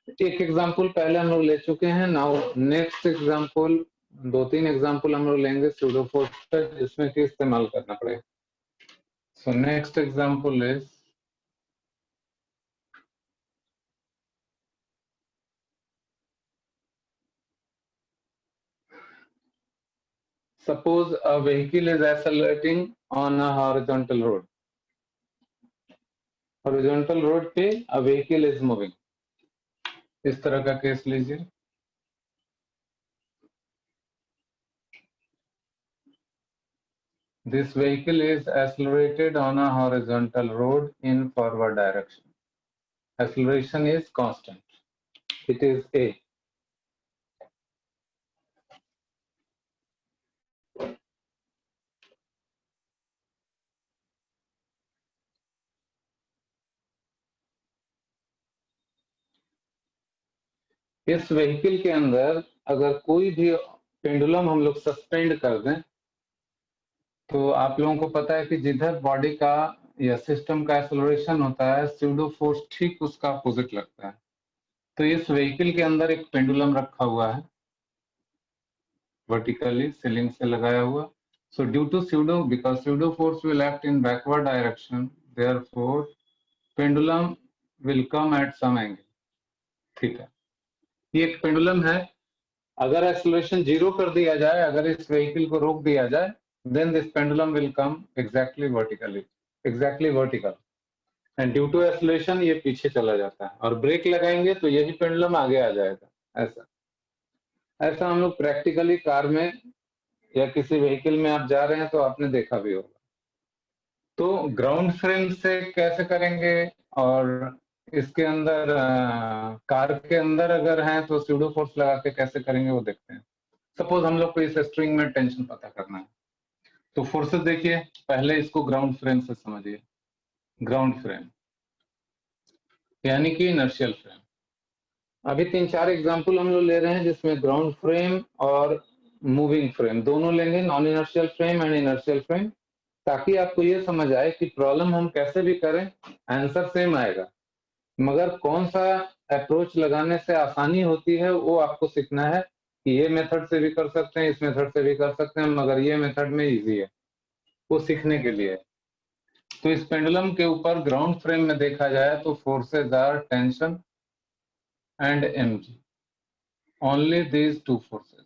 एक एग्जाम्पल पहले हम लोग ले चुके हैं। नाउ नेक्स्ट एग्जाम्पल, 2-3 एग्जाम्पल हम लोग लेंगे स्यूडो फोर्स पे, जिसमें कि इस्तेमाल करना पड़ेगा। So next example is suppose a vehicle is accelerating on a horizontal road. Horizontal road पे a vehicle is moving. इस तरह का केस लीजिए। This vehicle is accelerated on a horizontal road in forward direction. Acceleration is constant. It is A. इस vehicle के अंदर अगर कोई भी पेंडुलम हम लोग सस्पेंड कर दें, तो आप लोगों को पता है कि जिधर बॉडी का या सिस्टम का एक्सेलरेशन होता है, स्यूडो फोर्स ठीक उसका अपोजिट लगता है। तो इस व्हीकल के अंदर एक पेंडुलम रखा हुआ है, वर्टिकली सीलिंग से लगाया हुआ। So due to pseudo, because pseudo force will act in backward direction, therefore pendulum will come at some angle theta. ये एक पेंडुलम है। अगर एक्सेलरेशन 0 कर दिया जाए, अगर इस व्हीकल को रोक दिया जाए, then this pendulum will come exactly vertical, and due to acceleration ये पीछे चला जाता है, और ब्रेक लगाएंगे तो यही पेंडुलम आगे आ जाएगा। ऐसा हम लोग प्रैक्टिकली कार में या किसी व्हीकल में आप जा रहे हैं तो आपने देखा भी होगा। तो ग्राउंड फ्रेम से कैसे करेंगे, और इसके अंदर कार के अंदर अगर है तो स्यूडो फोर्स लगा के कैसे करेंगे वो देखते हैं। सपोज हम लोग को इस स्ट्रिंग में टेंशन पता करना है, तो फोर्सेस देखिए, पहले इसको ग्राउंड फ्रेम से समझिए। ग्राउंड फ्रेम यानी कि इनर्शियल फ्रेम। अभी 3-4 एग्जांपल हम लोग ले रहे हैं जिसमें ग्राउंड फ्रेम और मूविंग फ्रेम दोनों लेंगे, non inertial frame and inertial frame, ताकि आपको ये समझ आए कि प्रॉब्लम हम कैसे भी करें आंसर सेम आएगा, मगर कौन सा अप्रोच लगाने से आसानी होती है वो आपको सीखना है कि ये मेथड से भी कर सकते हैं, इस मेथड से भी कर सकते हैं, मगर ये मेथड में इजी है, वो सीखने के लिए। तो इस पेंडुलम के ऊपर ग्राउंड फ्रेम में देखा जाए तो forces are tension and mg, only these two forces,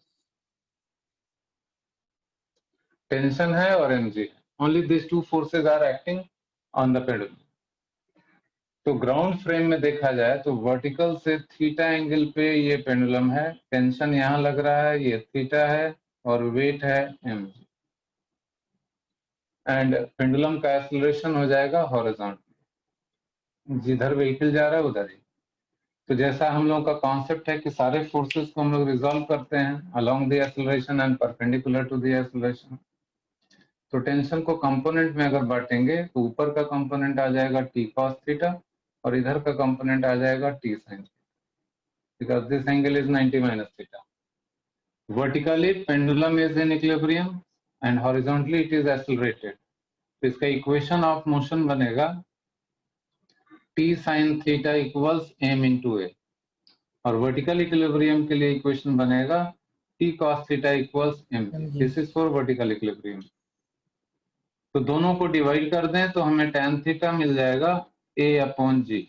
tension है और mg है, only these two forces are acting on the pendulum. तो ग्राउंड फ्रेम में देखा जाए तो वर्टिकल से थीटा एंगल पे ये पेंडुलम है, टेंशन यहाँ लग रहा है, ये थीटा है, और वेट है mg, एंड पेंडुलम का एक्सेलरेशन हो जाएगा हॉरिजॉन्टल, जिधर व्हीकल जा रहा है उधर ही। तो जैसा हम लोगों का कॉन्सेप्ट है कि सारे फोर्सेस को हम लोग रिजॉल्व करते हैं along the acceleration and perpendicular to the acceleration. तो टेंशन को कंपोनेंट में अगर बांटेंगे तो ऊपर का कंपोनेंट आ जाएगा t cos थीटा, और इधर का कंपोनेंट आ जाएगा t sin theta, because this angle is 90 minus theta. Vertically pendulum is in equilibrium and horizontally it is accelerated. तो इसका इक्वेशन ऑफ मोशन बनेगा t sin theta equals m into A, और vertical equilibrium के लिए equation बनेगा t cos theta equals mg। This is for vertical equilibrium. तो दोनों को डिवाइड कर दें तो हमें tan थीटा मिल जाएगा a upon g।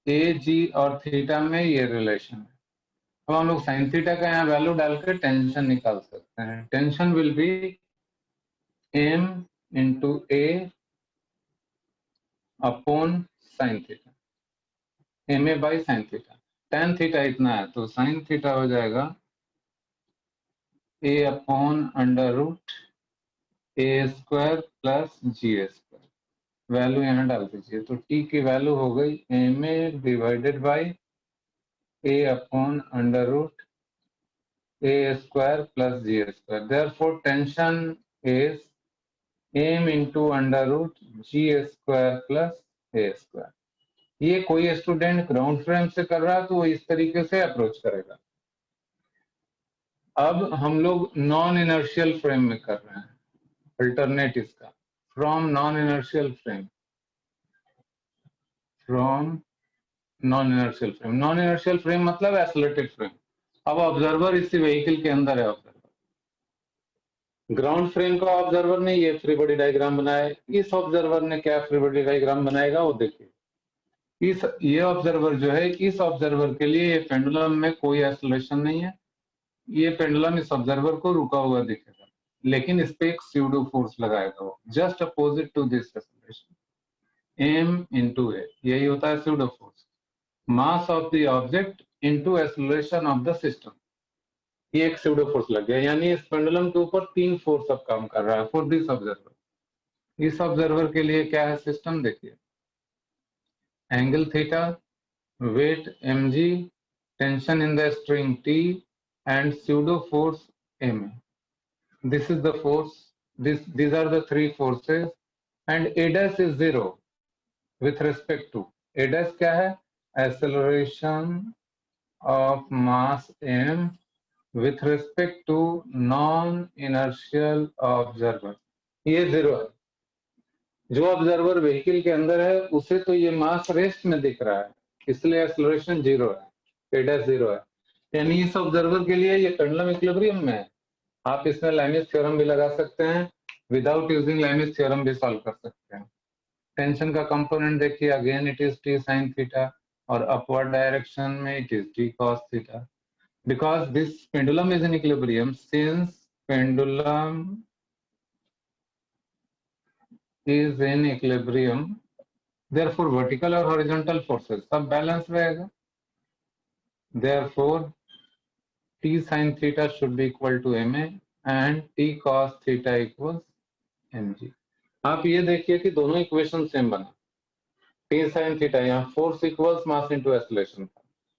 a g और थीटा में ये रिलेशन है। अब हम लोग साइन थीटा का यहाँ वैल्यू डालकर टेंशन निकाल सकते हैं। Tension will be m into a upon sine theta, m a by sine theta. Tan theta इतना है तो साइन थीटा हो जाएगा a upon under root a square plus g square. Value यहाँ डाल दीजिए तो टी की वैल्यू हो गई m a divided by a upon under root a square plus g square. Therefore tension is m into under root g square plus A square. ये कोई student ground frame से कर रहा है तो वो इस तरीके से अप्रोच करेगा। अब हम लोग नॉन इनर्शियल फ्रेम में कर रहे हैं, अल्टरनेट इसका, from non inertial frame, from non inertial frame. Non inertial frame मतलब एक्सेलरेटेड फ्रेम। अब ऑब्जर्वर इसी व्हीकल के अंदर है। ऑब्जर्वर ग्राउंड फ्रेम का ऑब्जर्वर ने ये फ्री बॉडी डायग्राम बनाया। इस ऑब्जर्वर ने क्या फ्री बॉडी डायग्राम बनाएगा वो देखिए। इस ये ऑब्जर्वर जो है, इस ऑब्जर्वर के लिए ये पेंडुलम में कोई एक्सेलरेशन नहीं है। ये पेंडुलम इस ऑब्जर्वर को रुका हुआ दिखेगा, लेकिन इस पे एक स्यूडो फोर्स लगाएगा वो, just opposite to this acceleration, M into A. यही होता है pseudo force, mass of the object into acceleration of the system. ये एक स्यूडो फोर्स लग गया, यानी इस पेंडुलम के ऊपर तीन फोर्स अब काम कर रहा है फॉर दिस ऑब्जर्वर। इस ऑब्जर्वर के लिए क्या है सिस्टम देखिए, angle theta, weight mg, tension in the string T, and pseudo force ma. This is the force. These are the three forces, and a dash is zero with respect to. A dash क्या है? Acceleration of mass m with respect to non-inertial observer. ये zero है। जो observer vehicle के अंदर है उसे तो ये मास रेस्ट में दिख रहा है, इसलिए एक्सेलरेशन जीरो है, ए डैश जीरो है। यानी इस ऑब्जर्वर के लिए ये पेंडुलम इक्विलिब्रियम में है। आप इसमें लाइमिस थ्योरम भी लगा सकते हैं, विदाउट यूजिंग लाइमिस थ्योरम भी सॉल्व कर सकते हैं। टेंशन का कंपोनेंट देखिए, again it is T sine theta, और अपवर्ड डायरेक्शन में it is T cos theta. Because this pendulum is in equilibrium, since pendulum is in equilibrium, therefore vertical और horizontal forces सब balance रहेगा। Therefore t sin theta should be equal to ma and t cos theta equals mg। आप ये देखिए कि दोनों equation same बना। t sin theta यहाँ फोर्स इक्वल्स मास इनटू एक्सेलरेशन,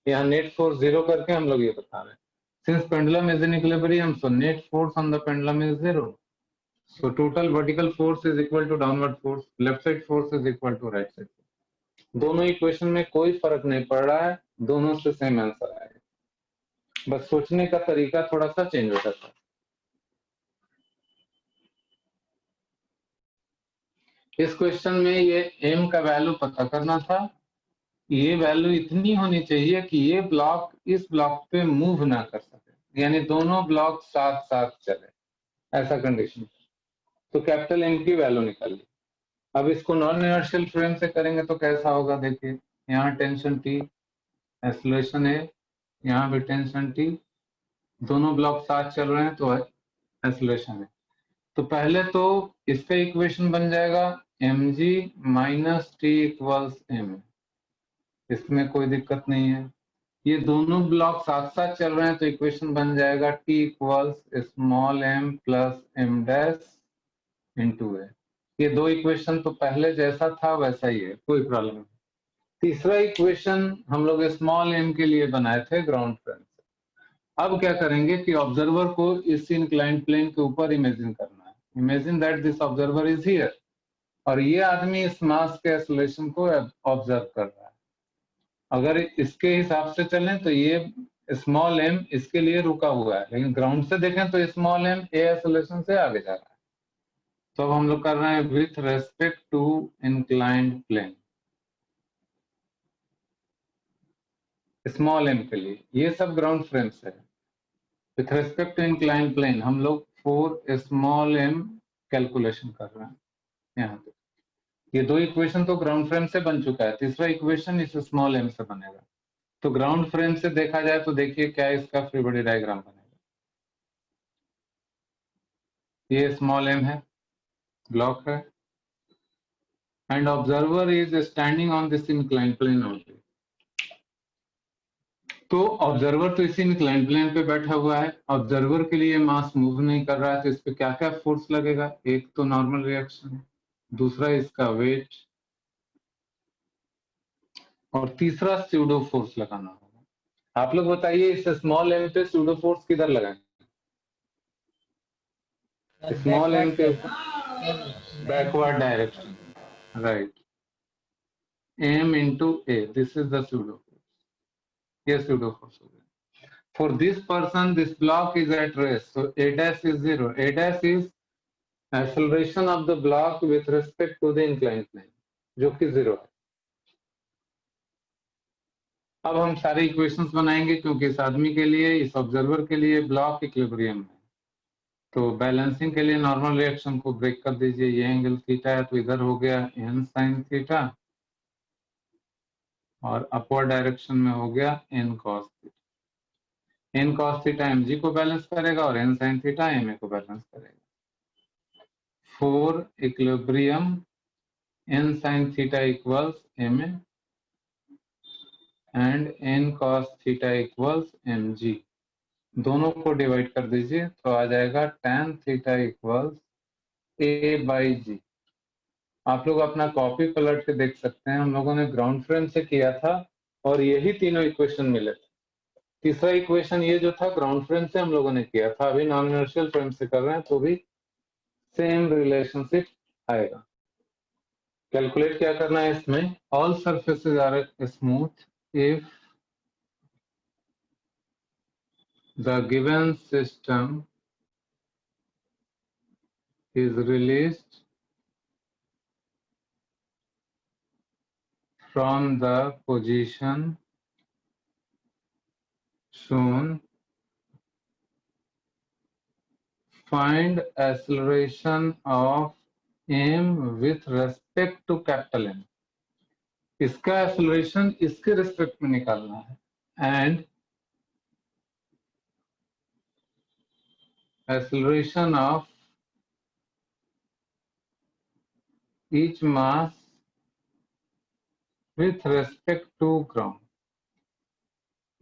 यहाँ नेट फोर्स जीरो करके हम लोग ये बता रहे हैं। Since pendulum is in equilibrium, so net force on the pendulum is zero. So total vertical force is equal to downward force, left side force is equal to right side force। दोनों equation में कोई फर्क नहीं पड़ रहा है, दोनों से सेम आंसर आएगा, बस सोचने का तरीका थोड़ा सा चेंज हो जाता है। इस क्वेश्चन में ये m का वैल्यू पता करना था। ये वैल्यू इतनी होनी चाहिए कि ये ब्लॉक इस ब्लॉक पे मूव ना कर सके, यानी दोनों ब्लॉक साथ साथ चले, ऐसा कंडीशन। तो कैपिटल M की वैल्यू निकालिए। अब इसको नॉन इनर्शियल फ्रेम से करेंगे तो कैसा होगा देखिए, यहाँ टेंशन T, एक्सेलरेशन है, यहाँ भी टेंशन T, दोनों ब्लॉक साथ चल रहे हैं तो एक्सेलरेशन है। तो पहले तो इसका इक्वेशन बन जाएगा mg minus T equals m। इसमें कोई दिक्कत नहीं है, ये दोनों ब्लॉक साथ साथ चल रहे हैं तो इक्वेशन बन जाएगा t equals small m plus m dash into A. ये दो इक्वेशन तो पहले जैसा था वैसा ही है, कोई प्रॉब्लम नहीं। तीसरा इक्वेशन हम लोग स्मॉल m के लिए बनाए थे ग्राउंड फ्रेम से। अब क्या करेंगे कि ऑब्जर्वर को इस इंक्लाइंड प्लेन के ऊपर इमेजिन करना है। Imagine that this observer is here, और ये आदमी इस मास के एक्सेलरेशन को ऑब्जर्व कर रहा है। अगर इसके हिसाब से चलें तो ये स्मॉल m इसके लिए रुका हुआ है, लेकिन ग्राउंड से देखें तो स्मॉल m ए एक्सेलरेशन से आगे जा रहा है। तो अब हम लोग कर रहे हैं with respect to inclined plane, small m के लिए। ये सब ग्राउंड फ्रेम से है। With respect to inclined plane हम लोग फॉर स्मॉल m कैलकुलेशन कर रहे हैं यहाँ पे। ये दो इक्वेशन तो ग्राउंड फ्रेम से बन चुका है, तीसरा इक्वेशन इस स्मॉल m से बनेगा। तो ग्राउंड फ्रेम से देखा जाए तो देखिए क्या इसका फ्री बॉडी डायग्राम बनेगा। ये स्मॉल m है, ब्लॉक है, and observer is standing on this inclined plane only. तो ऑब्जर्वर तो इसी इंक्लाइंड प्लेन पे बैठा हुआ है, ऑब्जर्वर के लिए मास मूव नहीं कर रहा है, तो इस पे क्या क्या फोर्स लगेगा? एक तो नॉर्मल रिएक्शन है, दूसरा इसका वेट, और तीसरा स्यूडो फोर्स लगाना होगा। आप लोग बताइए इस स्मॉल m पे स्यूडो फोर्स किधर लगाएं? स्मॉल m के backward direction, right, m into a, this is the pseudo force। ये pseudo force हो गया। For this person this block is at rest, so a dash is zero। a dash is acceleration of the block with respect to the inclined plane, जो कि zero है। अब हम सारे equations बनाएंगे क्योंकि इस आदमी के लिए, इस ऑब्जर्वर के लिए ब्लॉक इक्विलिब्रियम है। तो बैलेंसिंग के लिए नॉर्मल रिएक्शन को ब्रेक कर दीजिए। ये एंगल थीटा है तो इधर हो गया n sin थीटा और अपवर्ड डायरेक्शन में हो गया n cos theta. n cos theta mg को बैलेंस करेगा और n sin थीटा ma को बैलेंस करेगा। For equilibrium n sin theta equals ma and n cos theta equals mg। दोनों को डिवाइड कर दीजिए तो आ जाएगा tan theta equals a by G. आप लोग अपना कॉपी पलट के देख सकते हैं, हम लोगों ने ग्राउंड फ्रेम से किया था और यही तीनों इक्वेशन मिले थे। तीसरा इक्वेशन ये जो था ग्राउंड फ्रेम से हम लोगों ने किया था, अभी नॉन इनर्शियल फ्रेम से कर रहे हैं तो भी सेम रिलेशनशिप आएगा। कैलकुलेट क्या करना है इसमें, all surfaces are smooth if the given system is released from the position shown. Find acceleration of m with respect to capital M. इसका acceleration इसके respect में निकालना है and acceleration of each mass with respect to ground.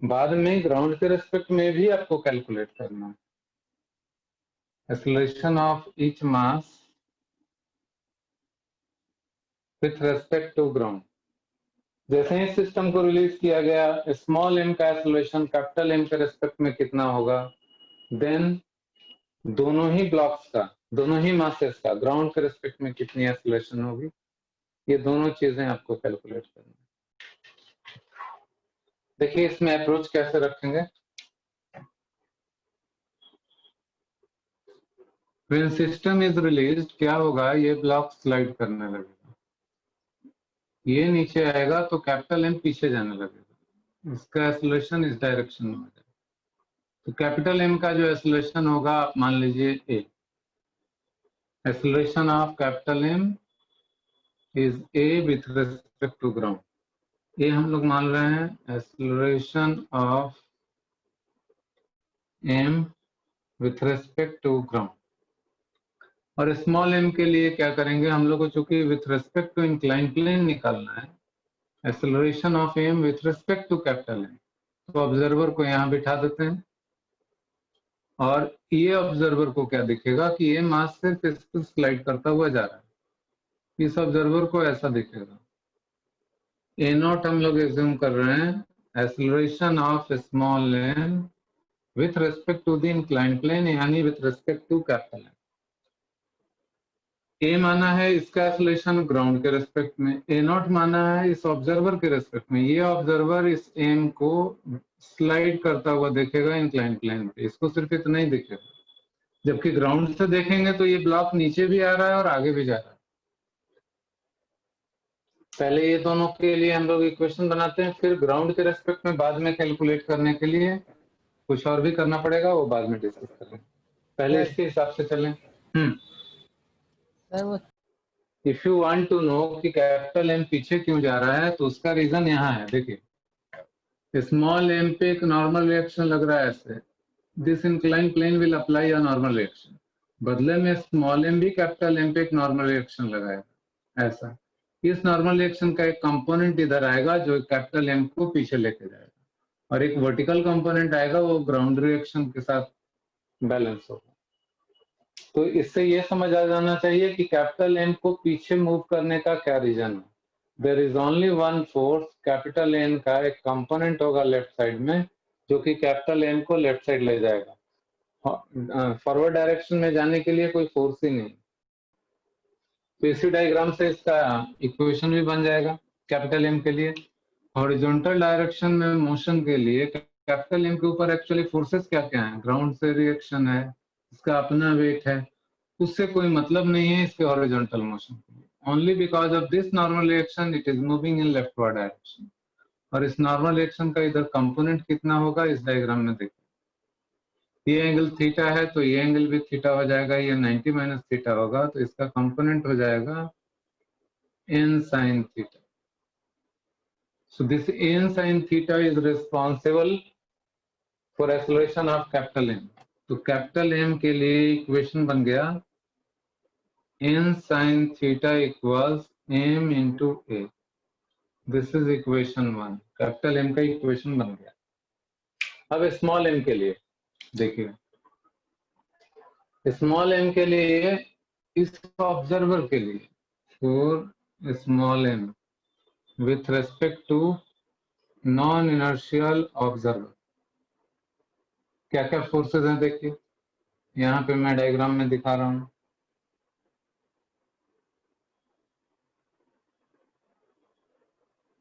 बाद में ground के respect में भी आपको कैलकुलेट करना है। acceleration of each mass with respect to ground. जैसे ही सिस्टम को रिलीज किया गया, स्मॉल m का एक्सेलरेशन कैपिटल M के रेस्पेक्ट में कितना होगा, देन दोनों ही ब्लॉक्स का, दोनों ही मासेस का ग्राउंड के रेस्पेक्ट में कितनी एक्सेलरेशन होगी, ये दोनों चीजें आपको कैलकुलेट करना है। देखिए इसमें अप्रोच कैसे रखेंगे। When system is released क्या होगा, ये ब्लॉक स्लाइड करने लगेगा, ये नीचे आएगा तो कैपिटल M पीछे जाने लगेगा, इसका एक्सेलरेशन इस डायरेक्शन में हो जाएगा। तो कैपिटल M का जो एक्सेलरेशन होगा आप मान लीजिए a, acceleration of capital M is a with respect to ground. ये हम लोग मान रहे हैं acceleration of m with respect to ground. और स्मॉल m के लिए क्या करेंगे हम लोग को, चूंकि with respect to incline plane निकालना है, acceleration of m with respect to capital M, तो ऑब्जर्वर को यहाँ बिठा देते हैं और ये ऑब्जर्वर को क्या दिखेगा कि ये मास सिर्फ इस पर स्लाइड करता हुआ जा रहा है। इस ऑब्जर्वर को ऐसा दिखेगा। ए नॉट हम लोग एज्यूम कर रहे हैं, acceleration of small m with respect to the inclined plane, यानी with respect to capital M। A माना है इसका एक्सेलरेशन ग्राउंड के रेस्पेक्ट में, ए नॉट माना है इस ऑब्जर्वर के रेस्पेक्ट में। ये ऑब्जर्वर इस एम को स्लाइड करता हुआ देखेगा इंक्लाइन प्लेन पे, इसको सिर्फ इतना ही दिखेगा, जबकि ग्राउंड से देखेंगे तो ये ब्लॉक नीचे भी आ रहा है और आगे भी जा रहा है। पहले ये दोनों के लिए हम लोग इक्वेशन बनाते हैं, फिर ग्राउंड के रेस्पेक्ट में बाद में कैलकुलेट करने के लिए कुछ और भी करना पड़ेगा, वो बाद में डिस्कस करेंगे। पहले इसके हिसाब से चलें। If you want to know कि कैपिटल M पीछे क्यों जा रहा है तो उसका रीजन यहाँ है। देखिए स्मॉल m पे एक नॉर्मल रिएक्शन लग रहा है ऐसे, this incline plane will apply a normal reaction, बदले में स्मॉल m भी कैपिटल M पे एक नॉर्मल रिएक्शन लगाएगा ऐसा। इस नॉर्मल रिएक्शन का एक कंपोनेंट इधर आएगा जो कैपिटल M को पीछे लेके जाएगा और एक वर्टिकल कंपोनेंट आएगा वो ग्राउंड रिएक्शन के साथ बैलेंस होगा। तो इससे ये समझ आ जाना चाहिए कि कैपिटल M को पीछे मूव करने का क्या रीजन है। There is only one force, capital N का एक कंपोनेंट होगा लेफ्ट साइड में जो कि कैपिटल M को लेफ्ट साइड ले जाएगा। फॉरवर्ड डायरेक्शन में जाने के लिए कोई फोर्स ही नहीं। तो इसी डायग्राम से इसका इक्वेशन भी बन जाएगा कैपिटल M के लिए। हॉरिजॉन्टल डायरेक्शन में मोशन के लिए कैपिटल M के ऊपर एक्चुअली फोर्सेस क्या क्या हैं, ग्राउंड से रिएक्शन है, इसका अपना वेट है, उससे कोई मतलब नहीं है इसके हॉरिजॉन्टल मोशन के लिए। Only because of this normal reaction it is moving in leftward direction. और इस नॉर्मल रिएक्शन का इधर कंपोनेंट कितना होगा इस डायग्राम में देखिए, ये एंगल थीटा है तो ये एंगल भी थीटा हो जाएगा, ये 90 माइनस थीटा होगा तो इसका कंपोनेंट हो जाएगा n sin theta. So this n sin theta is responsible for acceleration of capital M. तो कैपिटल M के लिए इक्वेशन बन गया n sin theta equals m into a. This is equation 1. Capital M का equation बन गया। अब small m के लिए देखिए, स्मॉल m के लिए इस ऑब्जर्वर के लिए for small m with respect to non inertial observer क्या क्या फोर्सेस हैं देखिए, यहाँ पे मैं डायग्राम में दिखा रहा हूं।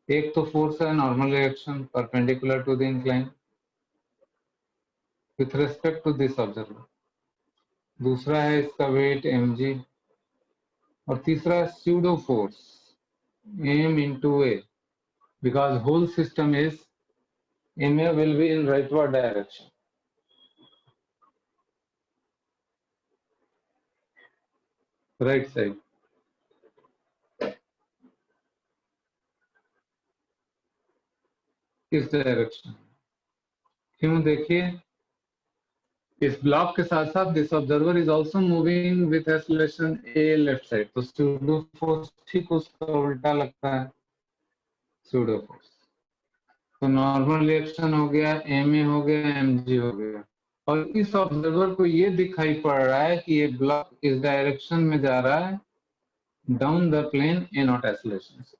एक तो फोर्स है normal reaction perpendicular to the incline with respect to this observer, दूसरा है इसका वेट mg, और तीसरा है pseudo force m into a because whole system is ma will be in rightward direction. Right side इस direction, क्यों देखिए इस ब्लॉक के साथ साथ this observer is also moving with acceleration a left side, तो स्यूडो फोर्स ठीक उसका उल्टा लगता है स्यूडो फोर्स। तो नॉर्मल रिएक्शन हो गया, ma हो गया, mg हो गया, और इस ऑब्जर्वर को ये दिखाई पड़ रहा है कि ये ब्लॉक इस डायरेक्शन में जा रहा है down the plane a naught acceleration से।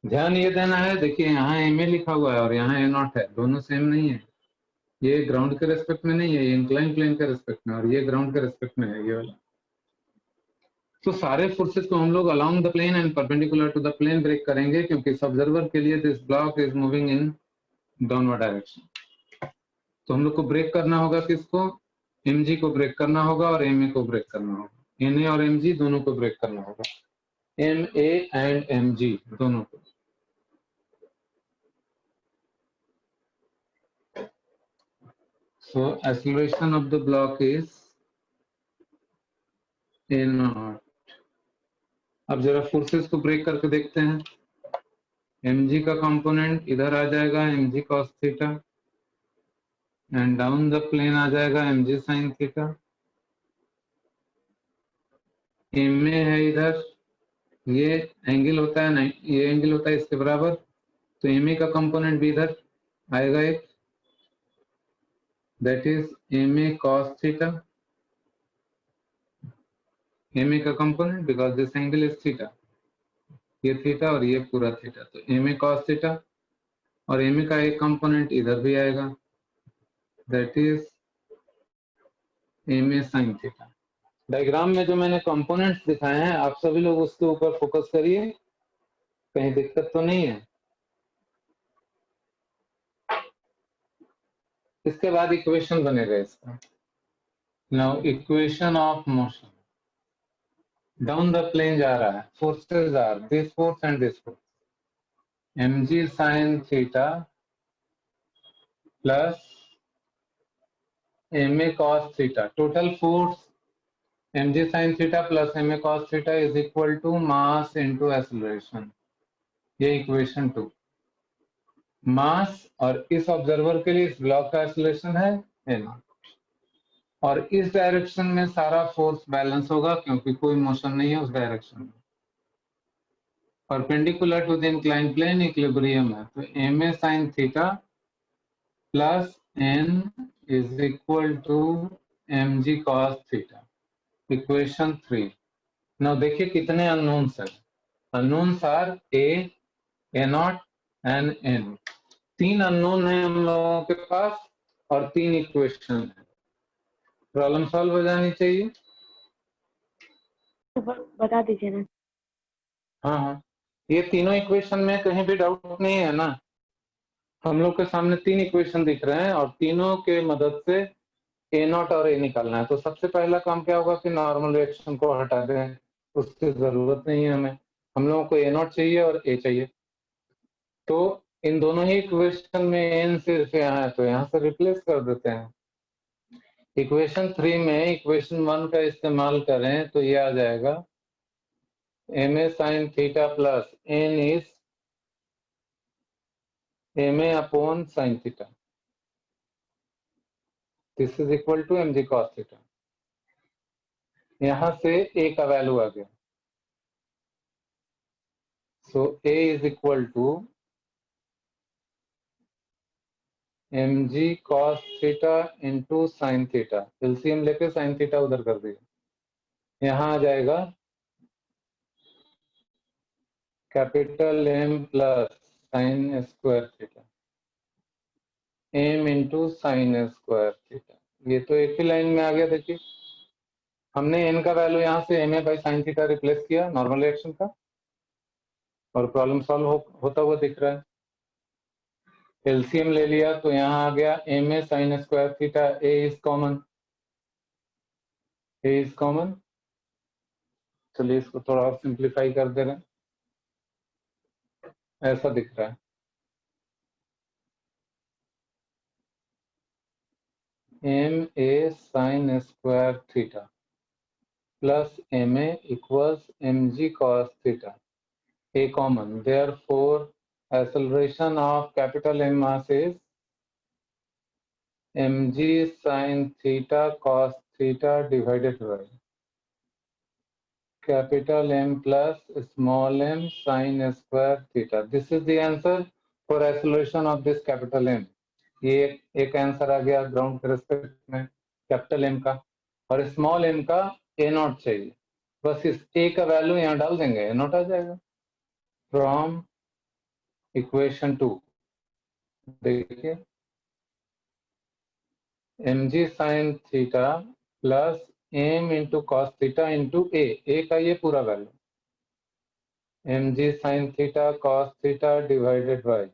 ध्यान ये देना है, देखिए यहाँ ma लिखा हुआ है और यहाँ a नॉट है, दोनों सेम नहीं है, ये ग्राउंड के रेस्पेक्ट में नहीं है, ये इंक्लाइन प्लेन के रेस्पेक्ट में, और ये ग्राउंड के रेस्पेक्ट में है ये वाला। तो सारे फोर्सेस को हम लोग along the plane and perpendicular to the plane break करेंगे, क्योंकि इस ऑब्जर्वर के लिए this block is moving in downward direction. तो हम लोग को ब्रेक करना होगा किसको, mg को ब्रेक करना होगा और ma को ब्रेक करना होगा, na और mg दोनों को ब्रेक करना होगा, ma एंड mg दोनों को। So acceleration of the block is a naught. अब जरा फोर्सेस को ब्रेक करके देखते हैं, mg का कंपोनेंट इधर आ जाएगा mg cos theta and down the plane आ जाएगा mg sin थीटा, ma है इधर, ये एंगल होता है ये एंगल होता है इसके बराबर, तो ma का कंपोनेंट भी इधर आएगा एक, that is ma cos theta, ma का component because this angle is theta, ये थीटा और ये पूरा थीटा, तो ma cos थीटा, और ma का एक कंपोनेंट इधर भी आएगा that is ma sin theta. Diagram में जो मैंने कंपोनेंट्स दिखाए हैं आप सभी लोग उसके ऊपर फोकस करिए, कहीं दिक्कत तो नहीं है। इसके बाद इक्वेशन बनेगा इसका, now equation of motion, down the plane जा रहा है, forces are this force and this force, mg sin theta plus ma cos theta, total force mg sin theta plus ma cos theta is equal to mass into acceleration, ये equation 2। Mass और इस observer के लिए इस block का acceleration है a not, और इस डायरेक्शन में सारा फोर्स बैलेंस होगा क्योंकि कोई मोशन नहीं है उस डायरेक्शन में, perpendicular to the incline plane equilibrium है, तो ma sin theta plus n is equal to mg cos theta, equation 3। Now देखिए कितने अननोन्स हैं, unknowns are a naught and n, 3 unknown है हम लोगों के पास और 3 इक्वेशन है, प्रॉब्लम सॉल्व हो जानी चाहिए। बता दीजिए ना। हाँ, ये तीनों इक्वेशन में कहीं भी डाउट नहीं है ना, हम लोग के सामने 3 इक्वेशन दिख रहे हैं और तीनों के मदद से ए नॉट और ए निकालना है। तो सबसे पहला काम क्या होगा कि नॉर्मल रिएक्शन को हटा दें, उसकी जरूरत नहीं है हमें, हम लोगों को ए नॉट चाहिए और ए चाहिए। तो इन दोनों ही इक्वेशन में एन सिर्फ यहाँ है, तो यहाँ से रिप्लेस कर देते हैं। इक्वेशन 3 में इक्वेशन 1 का इस्तेमाल करें तो ये आ जाएगा M A sine theta plus N is M A upon sine theta, this is equal to M ji cos theta. यहां से ए का वैल्यू आ गया, so A is equal to M ji cos theta into sine theta. LCM लेके sine theta उधर कर दिया, यहाँ आ जाएगा capital M plus sine square theta, M into sine square theta. ये तो एक ही लाइन में आ गया। देखिए हमने एन का वैल्यू यहाँ से m a by sine theta replace किया नॉर्मल रिएक्शन का, और प्रॉब्लम सॉल्व होता हुआ दिख रहा है। एलसीएम ले लिया तो यहाँ आ गया m A sine square theta, a is common, a is common. चलिए इसको थोड़ा और सिंप्लीफाई कर दे रहे हैं, ऐसा दिख रहा है M A sine square theta plus M a equals m ji cos theta, a common, therefore acceleration of capital M mass is mg sin theta cos theta divided by capital M plus small m sin square theta. This is the answer for acceleration of this capital M. ये एक answer आ गया ground के respect में capital M का, और small M का ए not चाहिए। बस इस ए का वैल्यू यहाँ डाल देंगे, ए नॉट आ जाएगा। फ्रॉम इक्वेशन 2 देखिए M ji sine theta plus M into cos theta into A का ये पूरा value, M ji sine theta cos theta divided by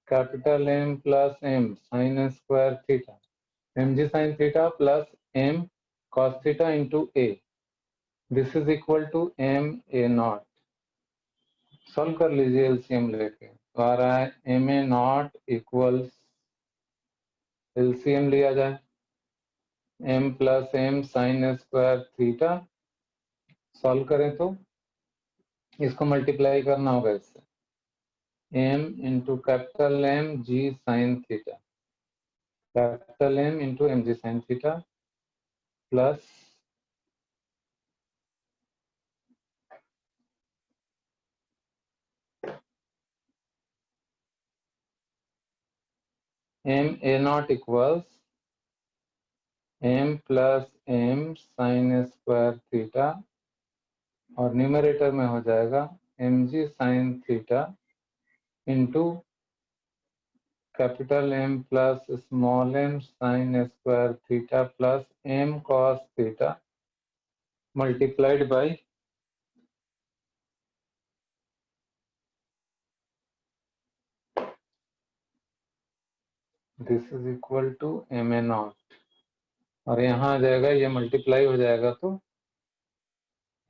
capital M plus M sine square theta, M ji sine theta plus M cos theta into A, this is equal to M A naught. Solve कर लीजिए LCM लेके, तो आ रहा है M A naught equals, LCM लिया जाए M plus M sine square theta, solve करें तो इसको मल्टीप्लाई करना होगा इससे, m into capital M ji sine theta, capital M into m ji sine theta plus M A naught equals M plus M sine square theta, और numerator में हो जाएगा m ji sine theta into capital M plus small m sine square theta plus M cos theta multiplied by this is equal to M A naught, और यहाँ आ जाएगा ये multiply हो जाएगा तो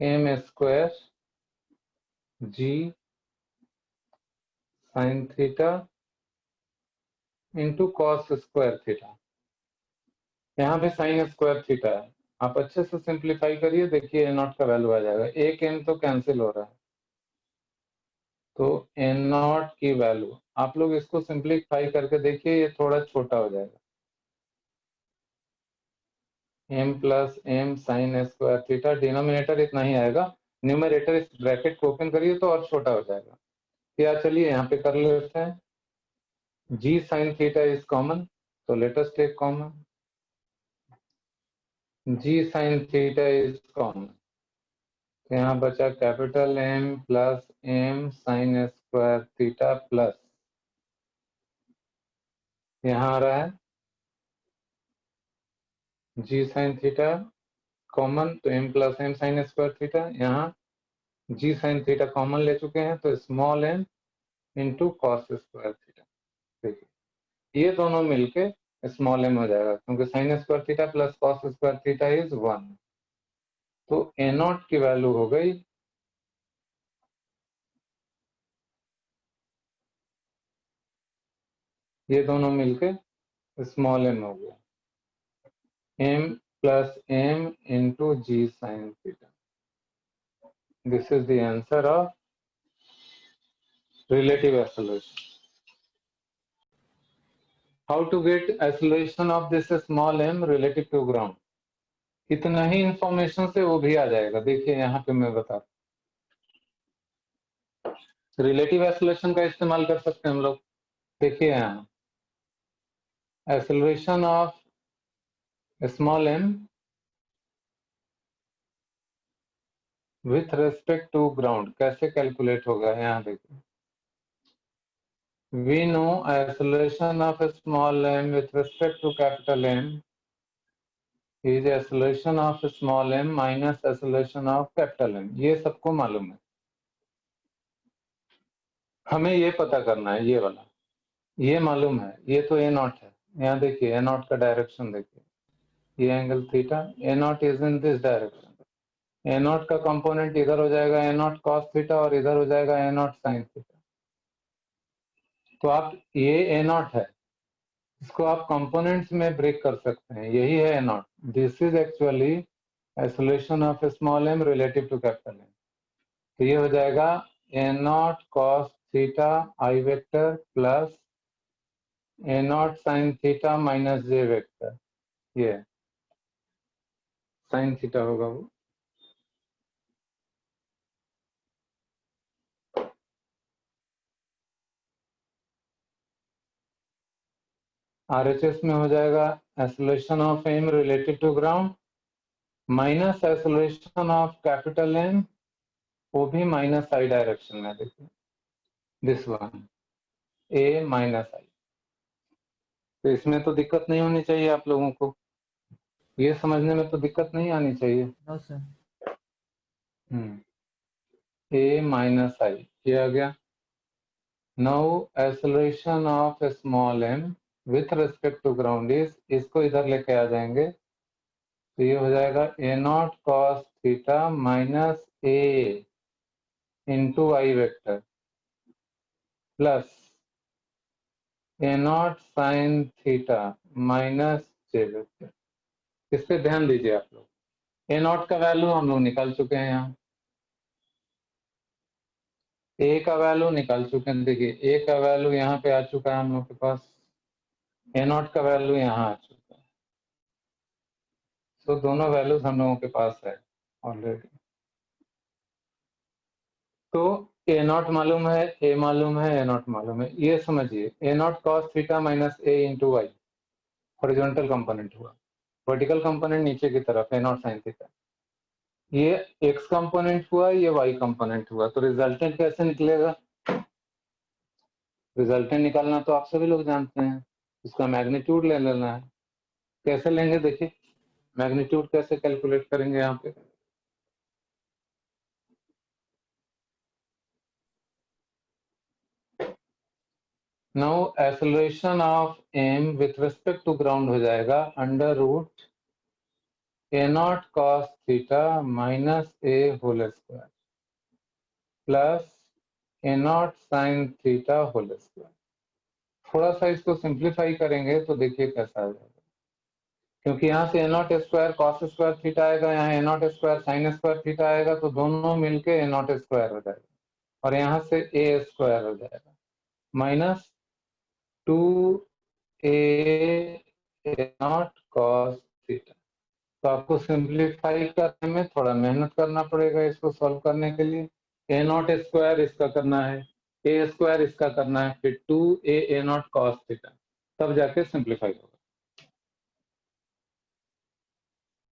M square G sine theta into cos square theta, यहाँ पे साइन स्क्वायर थीटा है। आप अच्छे से सिंप्लीफाई करिए, देखिए ए नॉट का वैल्यू आ जाएगा, एक एम तो कैंसिल हो रहा है, तो एन नॉट की वैल्यू आप लोग इसको सिंप्लीफाई करके देखिए, ये थोड़ा छोटा हो जाएगा, M plus M sine square theta, denominator इतना ही आएगा, न्यूमरेटर इस ब्रैकेट को ओपन करिए तो और छोटा हो जाएगा। या चलिए यहाँ पे कर लेते हैं, g sine theta is common, तो let us take common, g sine theta is common, यहाँ बचा capital M plus M sine square theta plus, यहाँ आ रहा है जी साइन थीटा कॉमन, तो M plus M sine square theta, यहाँ g sine theta common ले चुके हैं तो small m into cos square theta. देखिए ये दोनों मिलके स्मॉल एम हो जाएगा, क्योंकि sine square theta plus cos square theta is 1, तो ए नॉट की वैल्यू हो गई ये दोनों मिलके स्मॉल m हो गया, m plus m into g sin theta. This is the answer of relative acceleration. How to get acceleration of this small m relative to ground? इतना ही इंफॉर्मेशन से वो भी आ जाएगा। देखिए यहाँ पे मैं बता, रिलेटिव एक्सेलरेशन का इस्तेमाल कर सकते हैं हम लोग। देखिए यहाँ acceleration of small m with respect to ground कैसे कैलकुलेट होगा, यहाँ देखिए। We know acceleration of a small m with respect to capital M is acceleration of small m minus acceleration of capital M. ये सबको मालूम है, हमें ये पता करना है। ये वाला ये मालूम है, ये तो a नॉट है। यहाँ देखिए a नॉट का डायरेक्शन देखिए, ये angle theta, a not is in this direction. a not का कंपोनेंट इधर हो जाएगा a नॉट कॉस थीटा और इधर हो जाएगा a नॉट साइन थीटा। तो आप ये a नॉट है, इसको आप कंपोनेंट्स में ब्रेक कर सकते हैं, यही है a naught. This is actually acceleration of small m relative to capital M। तो ये हो जाएगा a naught cos theta i vector plus a naught sine theta minus j vector. ये साइन थीटा होगा वो। RHS में हो जाएगा acceleration of m relative to ground minus acceleration of capital M, वो भी माइनस आई डायरेक्शन में। देखिए this one a minus i. तो इसमें तो दिक्कत नहीं होनी चाहिए आप लोगों को, ये समझने में तो दिक्कत नहीं आनी चाहिए। No sir. a minus i ये आ गया। Now acceleration of small m with respect to ground is, इसको इधर लेके आ जाएंगे तो ये हो जाएगा a naught cos theta minus a into I vector plus a naught sine theta minus J vector. इस पे ध्यान दीजिए आप लोग, a नॉट का वैल्यू हम लोग निकाल चुके हैं, यहाँ a का वैल्यू निकाल चुके हैं। देखिए a का वैल्यू यहाँ पे आ चुका है हम लोग के पास, a नॉट का वैल्यू यहाँ आ चुका है। तो दोनों वैल्यूज हम लोगों के पास है ऑलरेडी। तो a नॉट मालूम है, a मालूम है, a नॉट मालूम है। ये समझिए a naught cos theta minus a into y horizontal component हुआ, वर्टिकल कंपोनेंट नीचे की तरफ a नॉट साइन थीटा। ये x कंपोनेंट हुआ, ये y कंपोनेंट हुआ। तो रिजल्टेंट कैसे निकलेगा? रिजल्टेंट निकालना तो आप सभी लोग जानते हैं, उसका मैग्नीट्यूड ले लेना है। कैसे लेंगे देखिए, मैग्नीट्यूड कैसे कैलकुलेट करेंगे यहाँ पे। Now acceleration of m with respect to ground हो जाएगा under root a naught cos theta minus a whole square plus a naught sine theta whole square. थोड़ा सा इसको सिंप्लीफाई करेंगे तो देखिए कैसा आ जाएगा, क्योंकि यहाँ से a not square cos square theta आएगा, यहाँ a not square sine square theta आएगा, तो दोनों मिलके a नॉट स्क्वायर हो जाएगा और यहाँ से a स्क्वायर हो जाएगा minus 2a not cos theta. तो आपको सिंप्लीफाई करने में थोड़ा मेहनत करना पड़ेगा इसको सॉल्व करने के लिए। a नॉट स्क्वायर इसका करना है, a स्क्वायर इसका करना है, फिर 2a नॉट कॉस थीटा, तब जाके सिंप्लीफाई होगा।